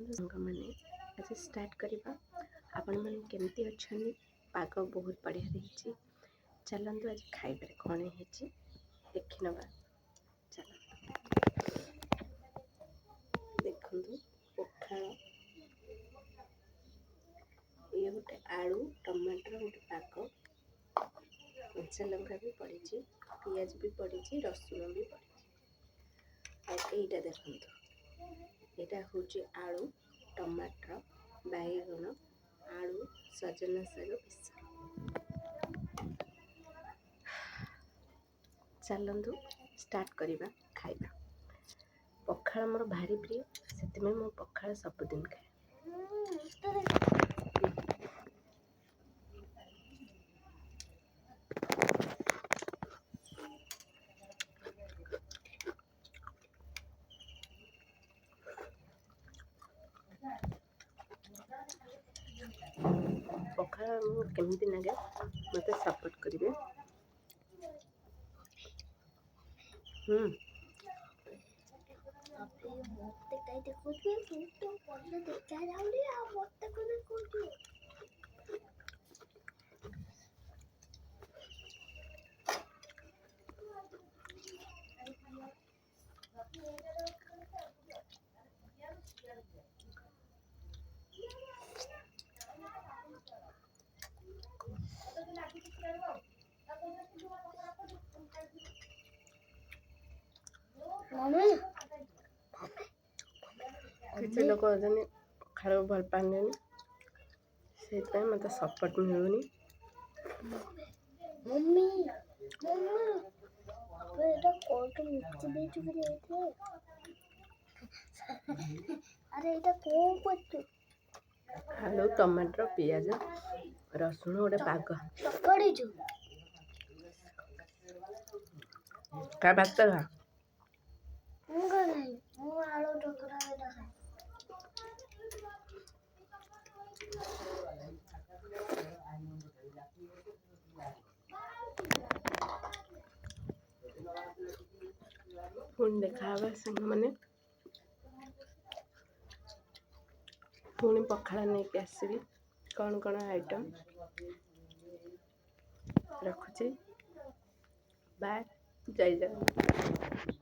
चलते साଙ୍ଗमाने आज स्टार्ट करवा। आपण मैंने केमती अच्छा पाग बहुत बढ़िया रही। चलतु आज खाइबार कौन है देखी नवा। चल देखु पखाल ये गोटे आलू टमाटर गोटे पाग कंचा लंका भी पड़ी पियाज भी पड़ी रसुण भी पड़ी। आईटा देखु यहाँ हूँ आलू टमाटर बैगण आलू सजना शाग बेसर। चलतु स्टार्ट करवा खाइबा। पखाल मोर भारी प्रिय से मो पखाल सबुदिन खाए। पखाल केमती लगे मत सपोर्ट करेंगे। किसी लोग खाना भल पाने से मत सपोर्ट मिलूनी। मम्मी अरे आलू टमाटर पियाज रसुण गोटे पाग का भात खा। पुणी देखा सांग मैंने पुणी पखाड़ नहीं आसबि कौन कौन आइटम रखुचे। बाय जय जगन्नाथ।